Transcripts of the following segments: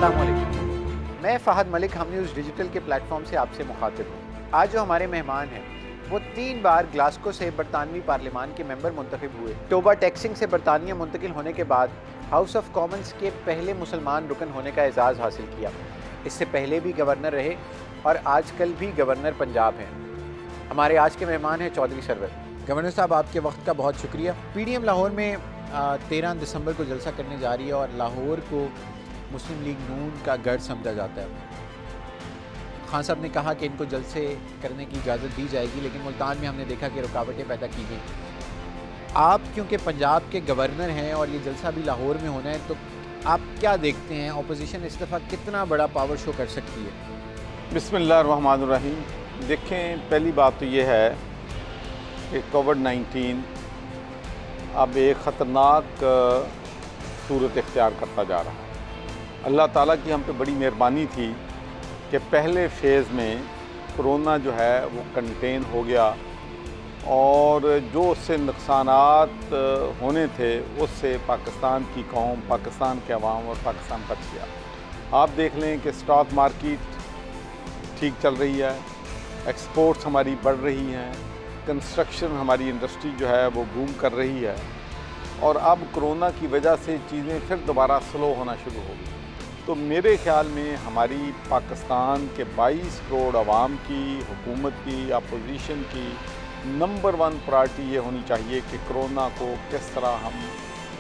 अस्सलाम वालेकुम। मैं फ़हद मलिक हम न्यूज़ डिजिटल के प्लेटफॉर्म से आपसे मुखातिब हूँ। आज जो हमारे मेहमान हैं वो 3 बार ग्लासगो से बरतानवी पार्लियामान के मेंबर मुंतखब हुए। टोबा टैक्सिंग से बरतानिया मुंतकिल होने के बाद हाउस ऑफ कॉमन्स के पहले मुसलमान रुकन होने का एजाज़ हासिल किया। इससे पहले भी गवर्नर रहे और आजकल भी गवर्नर पंजाब हैं। हमारे आज के मेहमान हैं चौधरी सरवर। गवर्नर साहब, आपके वक्त का बहुत शुक्रिया। PDM लाहौर में 13 दिसंबर को जलसा करने जा रही है और लाहौर को मुस्लिम लीग नून का गढ़ समझा जाता है। खान साहब ने कहा कि इनको जलसे करने की इजाज़त दी जाएगी, लेकिन मुल्तान में हमने देखा कि रुकावटें पैदा की गई। आप क्योंकि पंजाब के गवर्नर हैं और ये जलसा भी लाहौर में होना है, तो आप क्या देखते हैं अपोजिशन इस दफ़ा कितना बड़ा पावर शो कर सकती है? बिस्मिल्लाहिर्रहमानिर्रहीम। देखें, पहली बात तो ये है कि कोविड-19 अब एक ख़तरनाक सूरत इख्तियार करता जा रहा है। अल्लाह ताला की हम पे बड़ी मेहरबानी थी कि पहले फ़ेज़ में कोरोना जो है वो कंटेन हो गया और जो उससे नुकसानात होने थे उससे पाकिस्तान की कौम, पाकिस्तान के अवाम और पाकिस्तान बच गया। आप देख लें कि स्टॉक मार्केट ठीक चल रही है, एक्सपोर्ट्स हमारी बढ़ रही हैं, कंस्ट्रक्शन हमारी इंडस्ट्री जो है वो बूम कर रही है और अब कोरोना की वजह से चीज़ें फिर दोबारा स्लो होना शुरू हो गई। तो मेरे ख़्याल में हमारी पाकिस्तान के 22 करोड़ आवाम की, हुकूमत की, अपोजिशन की नंबर 1 प्रायोरिटी ये होनी चाहिए कि कोरोना को किस तरह हम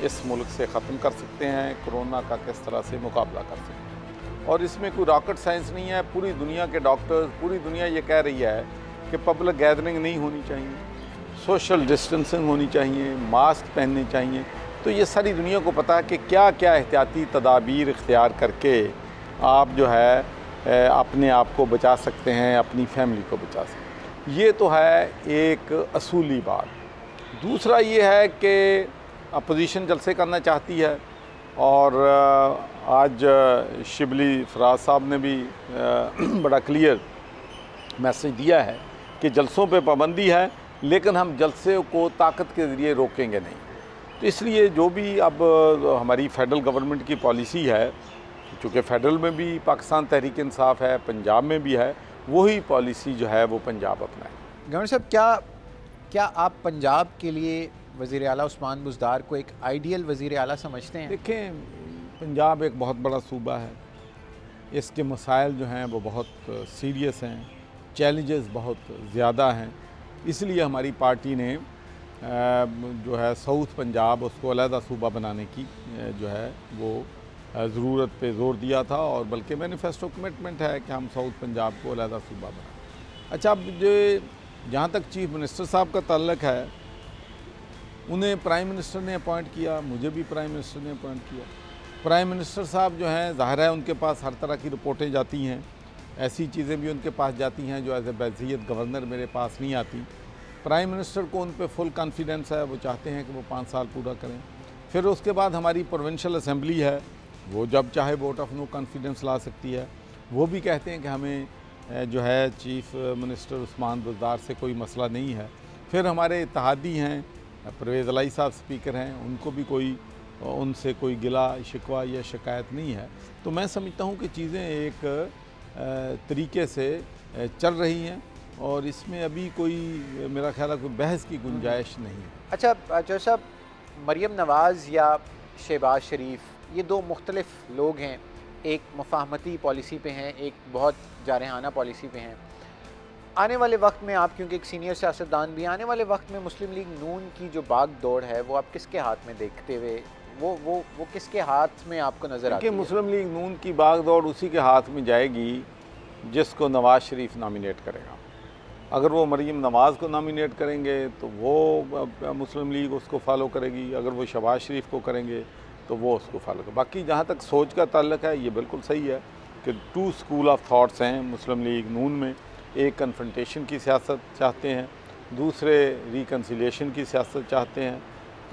इस मुल्क से ख़त्म कर सकते हैं, कोरोना का किस तरह से मुकाबला कर सकते हैं। और इसमें कोई रॉकेट साइंस नहीं है। पूरी दुनिया के डॉक्टर्स, पूरी दुनिया ये कह रही है कि पब्लिक गैदरिंग नहीं होनी चाहिए, सोशल डिस्टेंसिंग होनी चाहिए, मास्क पहनने चाहिए। तो ये सारी दुनिया को पता है कि क्या क्या एहतियाती तदाबीर इख्तियार करके आप जो है अपने आप को बचा सकते हैं, अपनी फैमिली को बचा सकते हैं। ये तो है एक असूली बात। दूसरा ये है कि अपोजिशन जलसे करना चाहती है और आज शिबली फराज साहब ने भी बड़ा क्लियर मैसेज दिया है कि जलसों पे पाबंदी है, लेकिन हम जलसे को ताकत के ज़रिए रोकेंगे नहीं। तो इसलिए जो भी अब हमारी फेडरल गवर्नमेंट की पॉलिसी है, चूँकि फेडरल में भी पाकिस्तान तहरीक इंसाफ है, पंजाब में भी है, वही पॉलिसी जो है वो पंजाब अपनाए। गवर्नर साहब, क्या आप पंजाब के लिए वज़ीर आला उस्मान बुज़दार को एक आइडियल वज़ीर आला समझते हैं? देखें, पंजाब एक बहुत बड़ा सूबा है, इसके मसाइल जो हैं वो बहुत सीरियस हैं, चैलेंजेस बहुत ज़्यादा हैं। इसलिए हमारी पार्टी ने जो है साउथ पंजाब उसको अलहदा सूबा बनाने की जो है वो ज़रूरत पे ज़ोर दिया था और बल्कि मैनिफेस्टो कमिटमेंट है कि हम साउथ पंजाब को अलहदा सूबा बनाएं। अच्छा, अब जो जहाँ तक चीफ़ मिनिस्टर साहब का ताल्लुक़ है, उन्हें प्राइम मिनिस्टर ने अपॉइंट किया, मुझे भी प्राइम मिनिस्टर ने अपॉइंट किया। प्राइम मिनिस्टर साहब जो हैं, ज़ाहिर है उनके पास हर तरह की रिपोर्टें जाती हैं, ऐसी चीज़ें भी उनके पास जाती हैं जो एज ए बैज़ियत गवर्नर मेरे पास नहीं आती। प्राइम मिनिस्टर को उन पे फुल कॉन्फिडेंस है, वो चाहते हैं कि वो 5 साल पूरा करें। फिर उसके बाद हमारी प्रोविंशियल असेंबली है, वो जब चाहे वोट ऑफ नो कॉन्फिडेंस ला सकती है। वो भी कहते हैं कि हमें जो है चीफ़ मिनिस्टर उस्मान बुज़दार से कोई मसला नहीं है। फिर हमारे इत्तेहादी हैं, परवेज़ इलाही साहब स्पीकर हैं, उनको भी उनसे कोई गिला शिकवा या शिकायत नहीं है। तो मैं समझता हूँ कि चीज़ें एक तरीके से चल रही हैं और इसमें अभी कोई मेरा ख्याल है कोई बहस की गुंजाइश नहीं है। अच्छा जो साहब, मरियम नवाज़ या शहबाज शरीफ, ये 2 मुख्तलिफ लोग हैं। एक मुफाहमती पॉलिसी पे हैं, एक बहुत जारहाना पॉलिसी पे हैं। आने वाले वक्त में आप, क्योंकि एक सीनियर सियासतदान भी, आने वाले वक्त में मुस्लिम लीग नून की जो बाग दौड़ है वो आप किसके हाथ में देखते हुए, वो किसके हाथ में आपको नज़र आती है? मुस्लिम लीग नून की बाग दौड़ उसी के हाथ में जाएगी जिसको नवाज़ शरीफ नॉमिनेट करेगा। अगर वो मरीम नवाज़ को नॉमिनेट करेंगे तो वो मुस्लिम लीग उसको फॉलो करेगी, अगर वो शहबाज शरीफ को करेंगे तो वो उसको फॉलो करेगा। बाकी जहाँ तक सोच का ताल्लुक है, ये बिल्कुल सही है कि 2 स्कूल ऑफ थाट्स हैं मुस्लिम लीग नून में। एक कन्फ्रंटेशन की सियासत चाहते हैं, दूसरे रिकन्सिलिएशन की सियासत चाहते हैं।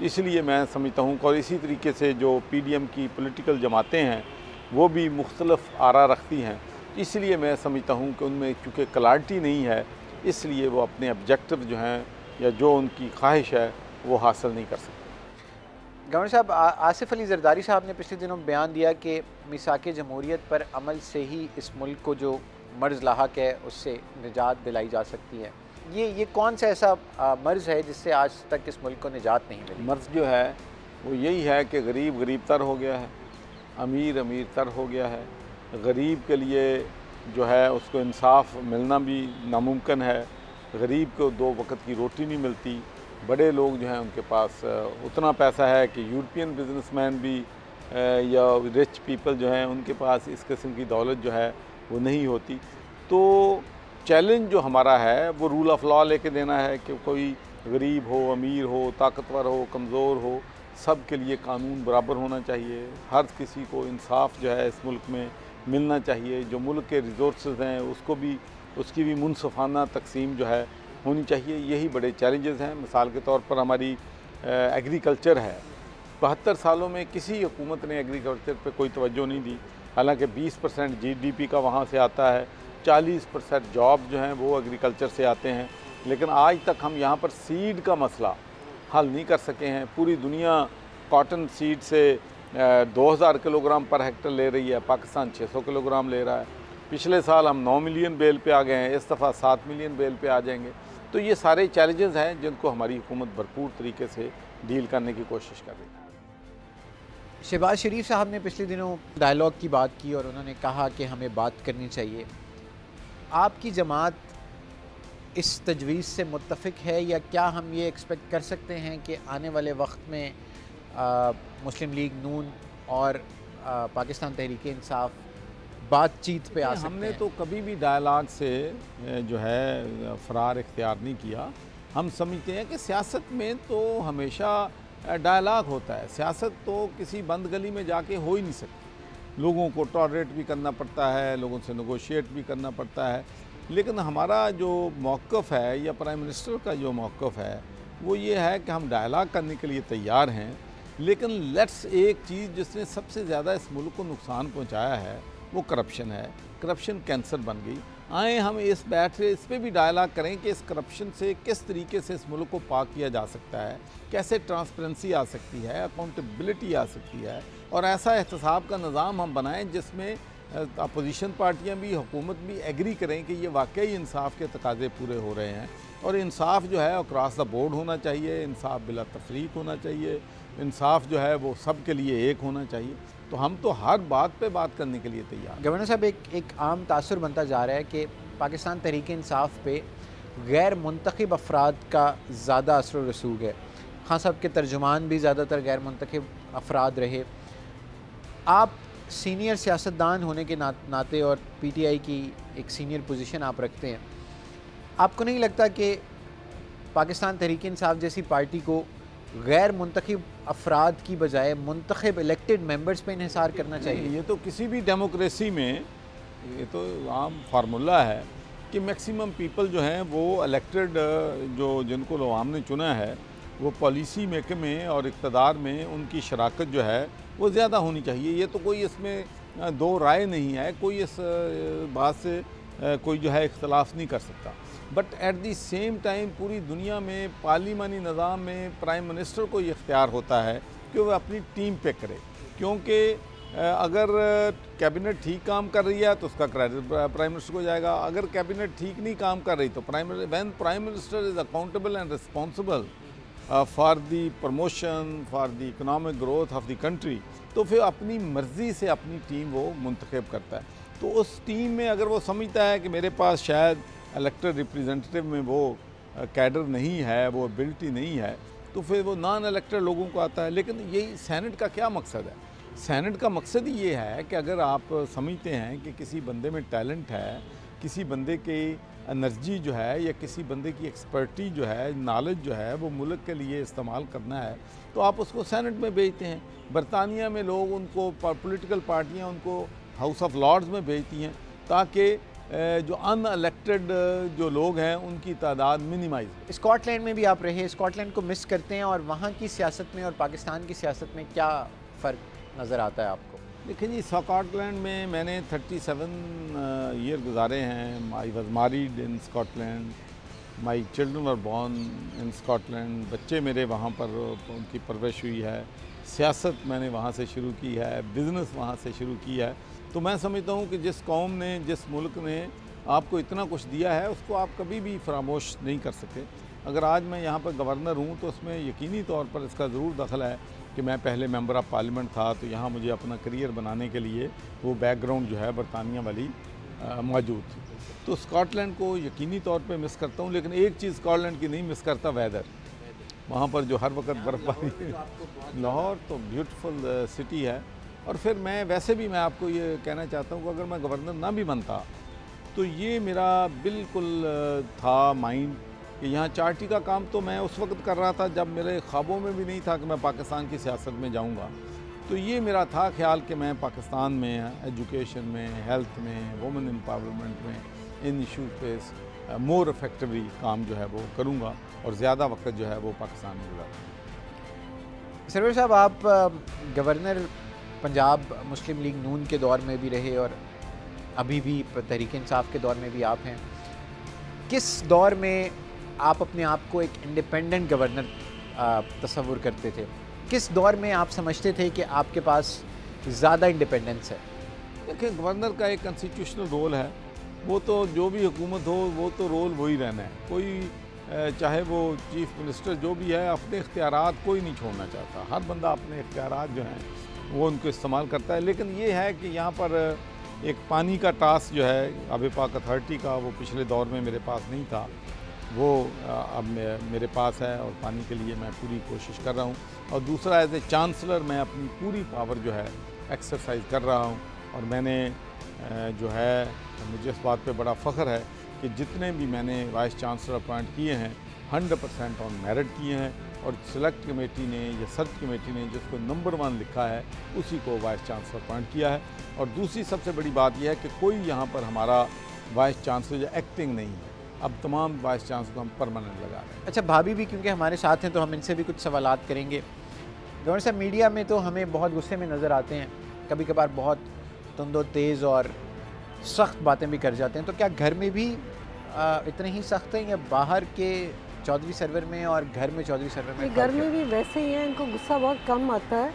इसलिए मैं समझता हूँ और इसी तरीके से जो PDM की पॉलिटिकल जमातें हैं वो भी मुख्तलिफ आरा रखती हैं। इसलिए मैं समझता हूँ कि उनमें चूँकि क्लैरिटी नहीं है, इसलिए वो अपने ऑब्जेक्टिव जो हैं या जो उनकी ख्वाहिश है वो हासिल नहीं कर सकते। गवर्नर साहब, आसिफ अली जरदारी साहब ने पिछले दिनों बयान दिया कि मिसाक जमहूरियत पर अमल से ही इस मुल्क को जो मर्ज़ लाहक है उससे निजात दिलाई जा सकती है। ये कौन सा ऐसा मर्ज़ है जिससे आज तक इस मुल्क को निजात नहीं मिली? मर्ज़ जो है वो यही है कि गरीब गरीब तर हो गया है, अमीर अमीर तर हो गया है। गरीब के लिए जो है उसको इंसाफ मिलना भी नामुमकिन है। गरीब को 2 वक्त की रोटी नहीं मिलती। बड़े लोग जो हैं उनके पास उतना पैसा है कि यूरोपियन बिजनेसमैन भी या रिच पीपल जो हैं उनके पास इस किस्म की दौलत जो है वो नहीं होती। तो चैलेंज जो हमारा है वो रूल ऑफ लॉ लेके देना है कि कोई गरीब हो, अमीर हो, ताकतवर हो, कमज़ोर हो, सब के लिए कानून बराबर होना चाहिए। हर किसी को इंसाफ जो है इस मुल्क में मिलना चाहिए। जो मुल्क के रिसोर्सेज हैं उसको भी उसकी भी मुनसफ़ाना तकसीम जो है होनी चाहिए। यही बड़े चैलेंजेस हैं। मिसाल के तौर पर हमारी एग्रीकल्चर है। 72 सालों में किसी हुकूमत ने एग्रीकल्चर पे कोई तवज्जो नहीं दी। हालांकि 20% GDP का वहाँ से आता है, 40% जॉब जो हैं वो एग्रीकल्चर से आते हैं। लेकिन आज तक हम यहाँ पर सीड का मसला हल नहीं कर सके हैं। पूरी दुनिया कॉटन सीड से 2000 किलोग्राम पर हेक्टर ले रही है, पाकिस्तान 600 किलोग्राम ले रहा है। पिछले साल हम 9 मिलियन बेल पे आ गए हैं, इस दफ़ा 7 मिलियन बेल पे आ जाएंगे। तो ये सारे चैलेंजेस हैं जिनको हमारी हुकूमत भरपूर तरीके से डील करने की कोशिश कर रही है। शहबाज शरीफ साहब ने पिछले दिनों डायलॉग की बात की और उन्होंने कहा कि हमें बात करनी चाहिए। आपकी जमात इस तजवीज़ से मुत्तफ़िक है या क्या हम ये एक्सपेक्ट कर सकते हैं कि आने वाले वक्त में मुस्लिम लीग नून और पाकिस्तान तहरीक इंसाफ बातचीत पे आ सकते हैं? हमने तो कभी भी डायलॉग से जो है फ़रार इख्तियार नहीं किया। हम समझते हैं कि सियासत में तो हमेशा डायलॉग होता है। सियासत तो किसी बंद गली में जाके हो ही नहीं सकती। लोगों को टॉलरेट भी करना पड़ता है, लोगों से नेगोशिएट भी करना पड़ता है। लेकिन हमारा जो मौक़िफ़ है या प्राइम मिनिस्टर का जो मौक़िफ़ है वो ये है कि हम डायलॉग करने के लिए तैयार हैं। लेकिन लेट्स एक चीज़ जिसने सबसे ज़्यादा इस मुल्क को नुकसान पहुँचाया है वो करप्शन है। करप्शन कैंसर बन गई। आए हम इस पे भी डायलॉग करें कि इस करप्शन से किस तरीके से इस मुल्क को पाक किया जा सकता है, कैसे ट्रांसपेरेंसी आ सकती है, अकाउंटेबिलिटी आ सकती है, और ऐसा एहतसाब का निज़ाम हम बनाएं जिसमें अपोजिशन पार्टियां भी, हुकूमत भी एग्री करें कि ये वाकई इंसाफ के तकाजे पूरे हो रहे हैं। और इंसाफ जो है अक्रॉस द बोर्ड होना चाहिए, इंसाफ बिला तफरीक होना चाहिए, इंसाफ जो है वो सब के लिए एक होना चाहिए। तो हम तो हर बात पे बात करने के लिए तैयार। गवर्नर साहब, एक आम तासुर बनता जा रहा है कि पाकिस्तान तहरीक इंसाफ पे गैर मुंतखब अफराद का ज़्यादा असर व रसूख है। खान साहब के तर्जुमान भी ज़्यादातर गैर मुंतखब अफराद रहे। आप सीनियर सियासतदान होने के नाते और PTI की एक सीनियर पोजीशन आप रखते हैं, आपको नहीं लगता कि पाकिस्तान तहरीक इंसाफ जैसी पार्टी को गैर मुंतखब अफराद की बजाय मुंतखब इलेक्टेड मेंबर्स पे इन्हिसार करना चाहिए? ये तो किसी भी डेमोक्रेसी में ये तो आम फार्मूला है कि मैक्सिमम पीपल जो हैं वो इलेक्टेड, जो जिनको अवाम ने चुना है, वो पॉलिसी मेकिंग में और इक़्तिदार में उनकी शराकत जो है वो ज़्यादा होनी चाहिए। ये तो कोई इसमें दो राय नहीं है, कोई इस बात से कोई जो है इख्तलाफ नहीं कर सकता। But at the same time पूरी दुनिया में पार्लिमानी निज़ाम में प्राइम मिनिस्टर को ये इख्तियार होता है कि वह अपनी टीम पे करे, क्योंकि अगर कैबिनेट ठीक काम कर रही है तो उसका क्रेडिट प्राइम मिनिस्टर को जाएगा। अगर कैबिनेट ठीक नहीं काम कर रही तो prime minister is accountable and responsible for the promotion, for the economic growth of the country, तो फिर अपनी मर्ज़ी से अपनी टीम वो मुंतखब करता है। तो उस टीम में अगर वो समझता है कि मेरे पास शायद इलेक्टेड रिप्रेजेंटेटिव में वो कैडर नहीं है, वो एबिलिटी नहीं है, तो फिर वो नॉन इलेक्टेड लोगों को आता है। लेकिन यही सेनेट का क्या मकसद है? सेनेट का मकसद ही ये है कि अगर आप समझते हैं कि किसी बंदे में टैलेंट है, किसी बंदे की एनर्जी जो है या किसी बंदे की एक्सपर्टी जो है, नॉलेज जो है वो मुल्क के लिए इस्तेमाल करना है, तो आप उसको सेनेट में भेजते हैं। बरतानिया में लोग उनको, पॉलिटिकल पार्टियाँ उनको हाउस ऑफ लॉर्ड्स में भेजती हैं ताकि जो अनइलेक्टेड जो लोग हैं उनकी तादाद मिनिमाइज। स्कॉटलैंड में भी आप रहे, स्कॉटलैंड को मिस करते हैं और वहाँ की सियासत में और पाकिस्तान की सियासत में क्या फ़र्क नज़र आता है आपको? देखिए जी, स्कॉटलैंड में मैंने 37 ईयर गुजारे हैं। I was married in Scotland, my children were born in Scotland. बच्चे मेरे वहाँ पर उनकी परवरिश हुई है। सियासत मैंने वहाँ से शुरू की है, बिज़नेस वहाँ से शुरू किया है। तो मैं समझता हूँ कि जिस कौम ने, जिस मुल्क ने आपको इतना कुछ दिया है, उसको आप कभी भी फरामोश नहीं कर सके। अगर आज मैं यहाँ पर गवर्नर हूँ तो उसमें यकीनी तौर पर इसका ज़रूर दखल है कि मैं पहले मेंबर ऑफ़ पार्लियामेंट था, तो यहाँ मुझे अपना करियर बनाने के लिए वो बैकग्राउंड जो है बरतानिया वाली मौजूद थी। तो स्कॉटलैंड को यकीनी तौर पे मिस करता हूँ, लेकिन एक चीज़ स्कॉटलैंड की नहीं मिस करता, वेदर। वहाँ पर जो हर वक्त बर्फ़बारी, लाहौर तो ब्यूटीफुल सिटी है। और फिर मैं वैसे भी मैं आपको ये कहना चाहता हूँ कि अगर मैं गवर्नर ना भी बनता तो ये मेरा बिल्कुल था माइंड कि यहाँ चार्टी का काम तो मैं उस वक्त कर रहा था जब मेरे ख्वाबों में भी नहीं था कि मैं पाकिस्तान की सियासत में जाऊँगा। तो ये मेरा था ख्याल कि मैं पाकिस्तान में एजुकेशन में, हेल्थ में, वुमेन एम्पावरमेंट में, इन इशूज़ पे मोर इफेक्टिवली काम जो है वो करूँगा और ज़्यादा वक्त जो है वो पाकिस्तान में गुजारूँगा। सरवर साहब, आप गवर्नर पंजाब मुस्लिम लीग नून के दौर में भी रहे और अभी भी तहरीक इंसाफ के दौर में भी आप हैं। किस दौर में आप अपने आप को एक इंडिपेंडेंट गवर्नर तस्वुर करते थे? किस दौर में आप समझते थे कि आपके पास ज़्यादा इंडिपेंडेंस है? देखिए, गवर्नर का एक कॉन्स्टिट्यूशनल रोल है, वो तो जो भी हुकूमत हो वो तो रोल वही रहना है। कोई चाहे वो चीफ़ मिनिस्टर जो भी है, अपने इख्तियारात कोई नहीं छोड़ना चाहता। हर बंदा अपने इख्तियारात जो हैं वो उनको इस्तेमाल करता है। लेकिन ये है कि यहाँ पर एक पानी का टास्क जो है आब पाक अथॉरिटी का, वो पिछले दौर में मेरे पास नहीं था, वो अब मेरे पास है और पानी के लिए मैं पूरी कोशिश कर रहा हूँ। और दूसरा, एज ए चांसलर मैं अपनी पूरी पावर जो है एक्सरसाइज कर रहा हूँ। और मैंने जो है, मुझे इस बात पे बड़ा फ़ख्र है कि जितने भी मैंने वाइस चांसलर अपॉइंट किए हैं 100% ऑन मेरिट किए हैं। और सिलेक्ट कमेटी ने या सर्च कमेटी ने जिसको नंबर 1 लिखा है उसी को वाइस चांसलर अपॉइंट किया है। और दूसरी सबसे बड़ी बात यह है कि कोई यहाँ पर हमारा वाइस चांसलर या एक्टिंग नहीं है, अब तमाम वाइस चांसलर को हम परमानेंट लगा रहे हैं। अच्छा, भाभी भी क्योंकि हमारे साथ हैं तो हम इनसे भी कुछ सवालात करेंगे। गवर्नर साहब, मीडिया में तो हमें बहुत गुस्से में नज़र आते हैं, कभी कभार बहुत तुंदो तेज़ और सख्त बातें भी कर जाते हैं। तो क्या घर में भी इतने ही सख्त हैं या बाहर के चौधरी सरवर में और घर में चौधरी सरवर में? घर में भी वैसे ही है, इनको गुस्सा बहुत कम आता है।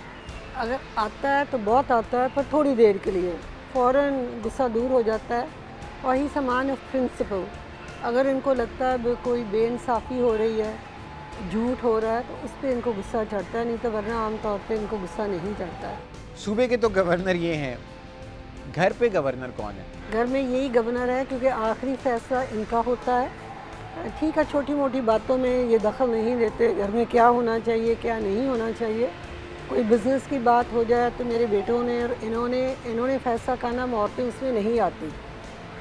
अगर आता है तो बहुत आता है, पर थोड़ी देर के लिए, फ़ौरन गुस्सा दूर हो जाता है। और ही समान ऑफ प्रिंसिपल, अगर इनको लगता है कोई बेइंसाफ़ी हो रही है, झूठ हो रहा है, तो उस पर इनको गुस्सा चढ़ता है, नहीं तो वरना आमतौर पर इनको गुस्सा नहीं चढ़ता है। सूबे के तो गवर्नर ये हैं, घर पे गवर्नर कौन है? घर में यही गवर्नर है, क्योंकि आखिरी फैसला इनका होता है। ठीक है, छोटी मोटी बातों में ये दखल नहीं देते, घर में क्या होना चाहिए क्या नहीं होना चाहिए। कोई बिज़नेस की बात हो जाए तो मेरे बेटों ने और इन्होंने फ़ैसला करना, औरतें उसमें नहीं आती।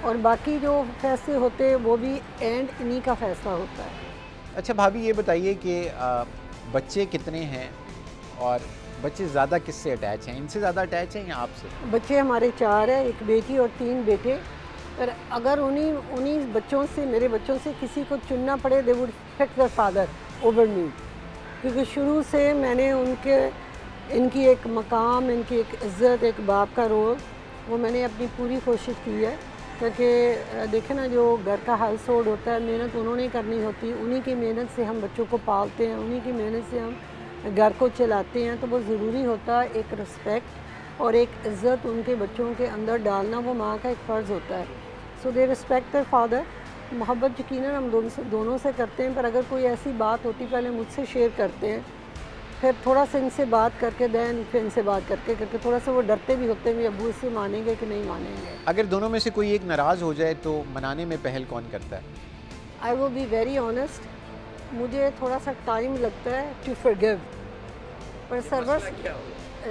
और बाकी जो फैसले होते हैं वो भी एंड इन्हीं का फ़ैसला होता है। अच्छा भाभी, ये बताइए कि बच्चे कितने हैं और बच्चे ज़्यादा किससे अटैच हैं? इनसे ज़्यादा अटैच हैं या आपसे? बच्चे हमारे 4 हैं, एक बेटी और 3 बेटे। पर अगर उन्हीं बच्चों से, मेरे बच्चों से किसी को चुनना पड़े, they would pick their father over me, क्योंकि शुरू से मैंने इनकी एक मकाम, इनकी एक इज़्ज़त, एक बाप का रोल, वो मैंने अपनी पूरी कोशिश की है। क्योंकि देखें ना, जो घर का हाउस होल्ड होता है, मेहनत उन्होंने करनी होती है, उन्हीं की मेहनत से हम बच्चों को पालते हैं, उन्हीं की मेहनत से हम घर को चलाते हैं। तो वो ज़रूरी होता है एक रिस्पेक्ट और एक इज़्ज़त उनके बच्चों के अंदर डालना, वो माँ का एक फ़र्ज़ होता है। सो दे रिस्पेक्ट देयर फादर। मोहब्बत यकीनन हम दोनों से करते हैं, पर अगर कोई ऐसी बात होती पहले मुझसे शेयर करते हैं, फिर थोड़ा सा इनसे बात करके फिर इनसे बात करके थोड़ा सा वो डरते भी होते हैं, अब्बू इससे मानेंगे कि नहीं मानेंगे। अगर दोनों में से कोई एक नाराज़ हो जाए तो मनाने में पहल कौन करता है? I will be very honest, मुझे थोड़ा सा टाइम लगता है टू फॉरगिव। पर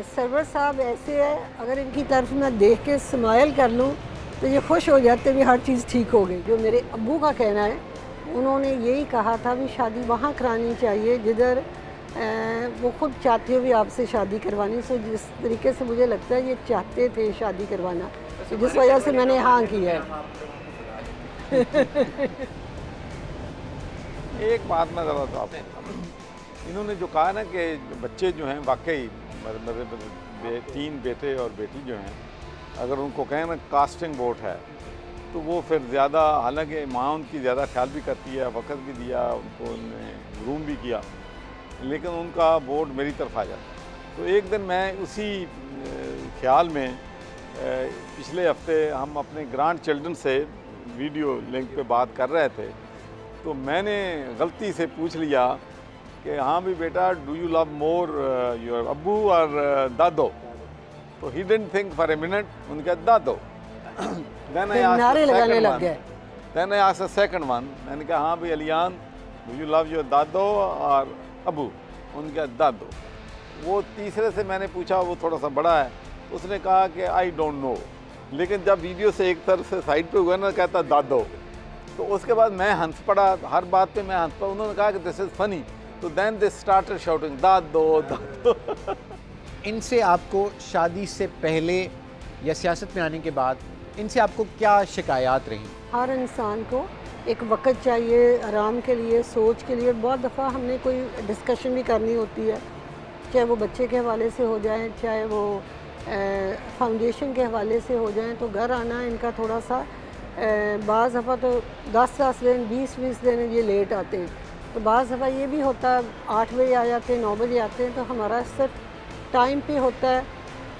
सरवर साहब ऐसे है, अगर इनकी तरफ मैं देख के स्माइल कर लूँ तो ये खुश हो जाते भी हर चीज़ ठीक हो गई। जो मेरे अब्बू का कहना है, उन्होंने यही कहा था भी शादी वहाँ करानी चाहिए जिधर वो खुद चाहते हो भी आपसे शादी करवानी। सो जिस तरीके से मुझे लगता है ये चाहते थे शादी करवाना, तो जिस वजह से मैंने हाँ की है। एक बात मैं ज़रा तो आपको, इन्होंने जो कहा ना कि बच्चे जो हैं वाकई मेरे 3 बेटे और बेटी जो हैं, अगर उनको कहें ना कास्टिंग वोट है तो वो फिर ज़्यादा, हालांकि माँ उनकी ज़्यादा ख्याल भी करती है, वक़्त भी दिया, उनको उन्होंने ग्रूम भी किया, लेकिन उनका वोट मेरी तरफ आ जाता है। तो एक दिन मैं उसी ख्याल में पिछले हफ्ते हम अपने ग्रैंड चिल्ड्रन से वीडियो लिंक पे बात कर रहे थे, तो मैंने गलती से पूछ लिया कि हाँ भी बेटा, do you love more your अब्बू और दादो? तो he didn't think for a minute, उनका दादो। नारे लगाने लग गए। Then I asked the second one, मैंने कहा हाँ भी अलियान, do you love your दादो और अबू? उनका दादो। वो तीसरे से मैंने पूछा, वो थोड़ा सा बड़ा है, उसने कहा कि आई डोंट नो, लेकिन जब वीडियो से एक तरफ से साइड पे हुआ ना, कहता दादो। तो उसके बाद मैं हंस पड़ा, हर बात पे मैं हंस पड़ा। उन्होंने कहा कि दिस इज़ फनी, तो देन दे स्टार्टेड शाउटिंग दादो दादो। इनसे आपको शादी से पहले या सियासत में आने के बाद इनसे आपको क्या शिकायत रही? हर इंसान को एक वक्त चाहिए आराम के लिए, सोच के लिए। बहुत दफ़ा हमने कोई डिस्कशन भी करनी होती है, चाहे वो बच्चे के हवाले से हो जाए, चाहे वो फाउंडेशन के हवाले से हो जाए। तो घर आना इनका थोड़ा सा बाज़ दफ़ा तो 10-10 दिन, 20-20 दिन ये लेट आते हैं। तो बाज़ दफ़ा ये भी होता है 8 बजे आ जाते हैं, 9 बजे आते हैं। तो हमारा सिर्फ टाइम पे होता है।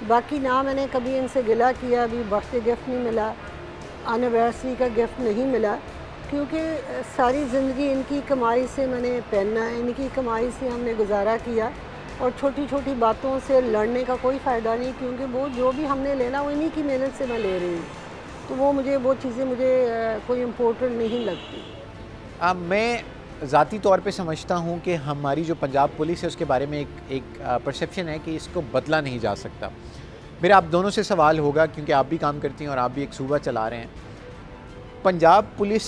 बाकी ना मैंने कभी इनसे गिला किया, अभी बर्थडे गिफ्ट नहीं मिला, एनिवर्सरी का गिफ्ट नहीं मिला, क्योंकि सारी ज़िंदगी इनकी कमाई से मैंने पहनना है, इनकी कमाई से हमने गुजारा किया। और छोटी छोटी बातों से लड़ने का कोई फ़ायदा नहीं, क्योंकि वो जो भी हमने लेना वो इन्हीं की मेहनत से मैं ले रही हूँ। तो वो चीज़ें मुझे कोई इम्पोर्टेंट नहीं लगती। मैं ज़ाती तौर पे समझता हूँ कि हमारी जो पंजाब पुलिस है उसके बारे में एक परसेप्शन है कि इसको बदला नहीं जा सकता। मेरा आप दोनों से सवाल होगा, क्योंकि आप भी काम करती हैं और आप भी एक सूबा चला रहे हैं, पंजाब पुलिस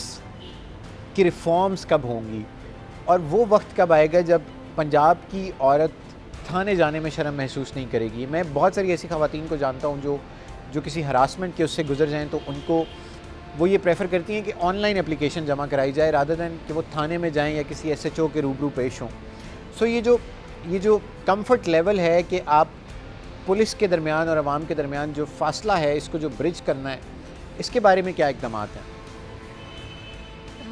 की रिफॉर्म्स कब होंगी और वो वक्त कब आएगा जब पंजाब की औरत थाने जाने में शर्म महसूस नहीं करेगी? मैं बहुत सारी ऐसी ख़वातीन को जानता हूँ जो किसी हरासमेंट के उससे गुजर जाएँ तो उनको वो ये प्रेफर करती हैं कि ऑनलाइन एप्लीकेशन जमा कराई जाए रादर दैन कि वो थाने में जाएं या किसी SHO के रूबरू पेश हों। सो ये जो कंफर्ट लेवल है कि आप पुलिस के दरमियान और आवाम के दरमियान जो फासला है, इसको जो ब्रिज करना है, इसके बारे में क्या इक़दाम हैं?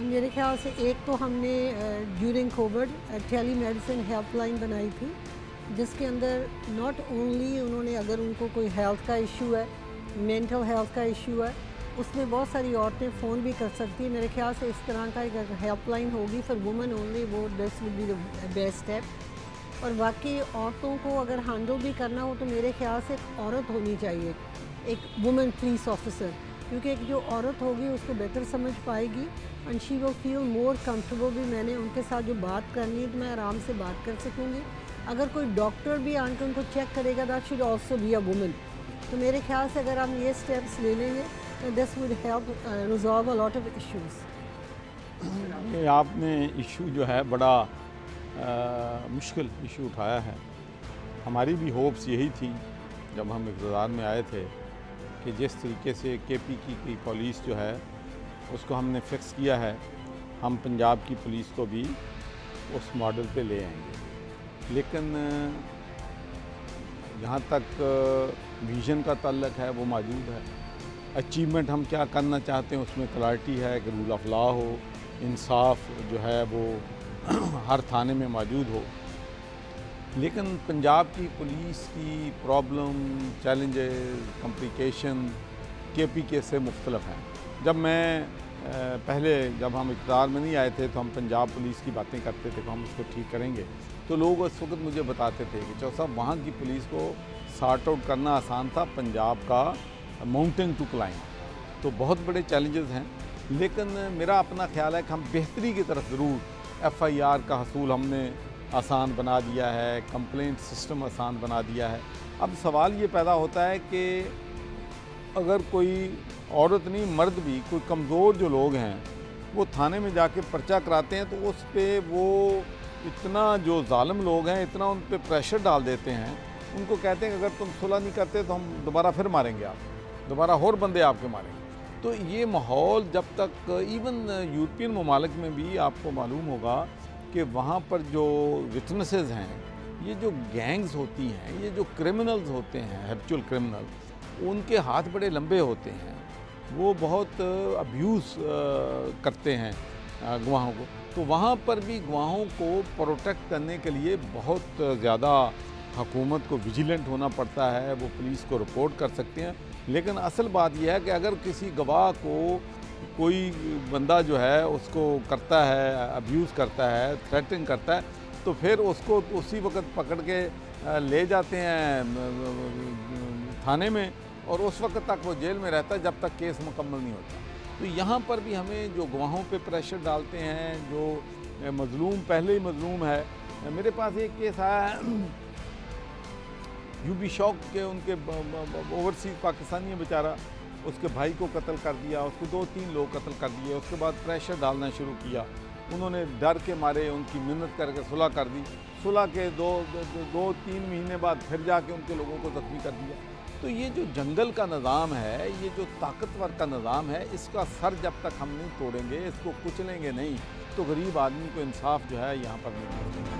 मेरे ख्याल से एक तो हमने during COVID telemedicine helpline बनाई थी, जिसके अंदर नॉट ओनली उन्होंने, अगर उनको कोई हेल्थ का इशू है, मेंटल हेल्थ का इशू है, उसमें बहुत सारी औरतें फ़ोन भी कर सकती हैं। मेरे ख्याल से इस तरह का एक हेल्पलाइन होगी फॉर वुमेन ओनली, वो this will be the best step. और बाकी औरतों को अगर हैंडल भी करना हो तो मेरे ख्याल से एक औरत होनी चाहिए, एक वुमेन पुलिस ऑफिसर, क्योंकि एक जो औरत होगी उसको बेहतर समझ पाएगी and she will feel more comfortable. भी मैंने उनके साथ जो बात करनी है तो मैं आराम से बात कर सकूँगी। अगर कोई डॉक्टर भी आकर उनको चेक करेगा, that should also be a women. तो मेरे ख्याल से अगर हम ये स्टेप्स ले लेंगे this would help resolve a lot of issues. आपने इशू जो है बड़ा मुश्किल इशू उठाया है। हमारी भी होप्स यही थी जब हम इक़्तिदार में आए थे कि जिस तरीके से KP की पुलिस जो है उसको हमने फ़िक्स किया है, हम पंजाब की पुलिस को भी उस मॉडल पे ले आएंगे। लेकिन जहाँ तक विज़न का ताल्लुक है वो मौजूद है। अचीवमेंट हम क्या करना चाहते हैं उसमें क्लैरिटी है कि रूल ऑफ लॉ हो, इंसाफ जो है वो हर थाने में मौजूद हो। लेकिन पंजाब की पुलिस की प्रॉब्लम, चैलेंजेस, कॉम्प्लिकेशन KP से मुख्तलिफ हैं। जब हम इक़्तिदार में नहीं आए थे तो हम पंजाब पुलिस की बातें करते थे कि हम उसको ठीक करेंगे, तो लोग उस वक्त मुझे बताते थे कि चौसा साहब वहाँ की पुलिस को सॉर्ट आउट करना आसान था, पंजाब का माउंटेन टू क्लाइंब, तो बहुत बड़े चैलेंजेस हैं। लेकिन मेरा अपना ख्याल है कि हम बेहतरी की तरफ ज़रूर, FIR का हसूल हमने आसान बना दिया है, कंप्लेंट सिस्टम आसान बना दिया है। अब सवाल ये पैदा होता है कि अगर कोई औरत नहीं, मर्द भी, कोई कमज़ोर जो लोग हैं वो थाने में जाके पर्चा कराते हैं, तो उस पर वो इतना जो जालिम लोग हैं इतना उन पर प्रेशर डाल देते हैं, उनको कहते हैं कि अगर तुम सुलह नहीं करते तो हम दोबारा फिर मारेंगे, आप दोबारा और बंदे आपके मारेंगे। तो ये माहौल जब तक इवन यूरोपियन ममालिक में भी आपको मालूम होगा कि वहाँ पर जो विटनेसेस हैं, ये जो गैंग्स होती हैं, ये जो क्रिमिनल्स होते हैं, हैबिचुअल क्रिमिनल, उनके हाथ बड़े लंबे होते हैं, वो बहुत अब्यूज़ करते हैं गवाहों को। तो वहाँ पर भी गवाहों को प्रोटेक्ट करने के लिए बहुत ज़्यादा हुकूमत को विजिलेंट होना पड़ता है, वो पुलिस को रिपोर्ट कर सकते हैं। लेकिन असल बात यह है कि अगर किसी गवाह को कोई बंदा जो है उसको करता है, अब्यूज़ करता है, थ्रेटनिंग करता है, तो फिर उसको उसी वक्त पकड़ के ले जाते हैं थाने में और उस वक्त तक वो जेल में रहता है जब तक केस मुकम्मल नहीं होता। तो यहाँ पर भी हमें जो गवाहों पे प्रेशर डालते हैं, जो मज़लूम पहले ही मज़लूम है। मेरे पास एक केस आया यूबी शौक के, उनके ओवरसीज़ पाकिस्तानी बेचारा, उसके भाई को कत्ल कर दिया, उसको 2-3 लोग कत्ल कर दिए। उसके बाद प्रेशर डालना शुरू किया, उन्होंने डर के मारे उनकी मिन्नत करके सुलह कर दी। सुलह के 2-3 महीने बाद फिर जाके उनके लोगों को ज़ख्मी कर दिया। तो ये जो जंगल का निज़ाम है, ये जो ताकतवर का निज़ाम है, इसका सर जब तक हम नहीं तोड़ेंगे, इसको कुचलेंगे नहीं, तो गरीब आदमी को इंसाफ जो है यहाँ पर नहीं मिलेगा।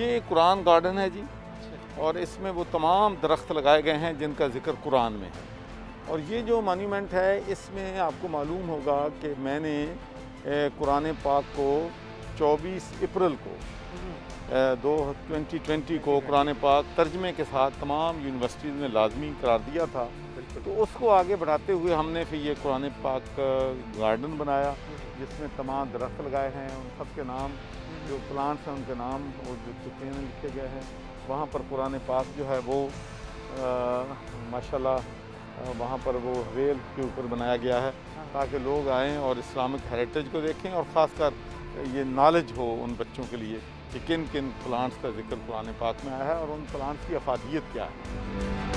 ये कुरान गार्डन है जी, और इसमें वो तमाम दरख्त लगाए गए हैं जिनका जिक्र कुरान में है। और ये जो मॉन्यूमेंट है, इसमें आपको मालूम होगा कि मैंने कुरान पाक को 24 अप्रैल को 2020 को कुरान पाक तर्जमे के साथ तमाम यूनिवर्सिटीज़ में लाजमी करार दिया था। तो उसको आगे बढ़ाते हुए हमने फिर ये कुरान पाक गार्डन बनाया, जिसमें तमाम दरख्त लगाए हैं, उन सब के नाम, जो प्लांट्स हैं उनके नाम और जो चुटकियाँ लिखे गए हैं। वहाँ पर कुरान पाक जो है वो माशाल्लाह वहाँ पर वो रेल के ऊपर बनाया गया है, ताकि लोग आएँ और इस्लामिक हेरिटेज को देखें, और ख़ासकर ये नॉलेज हो उन बच्चों के लिए कि किन किन प्लांट्स का जिक्र कुरान पाक में आया है और उन प्लांट्स की अफादियत क्या है।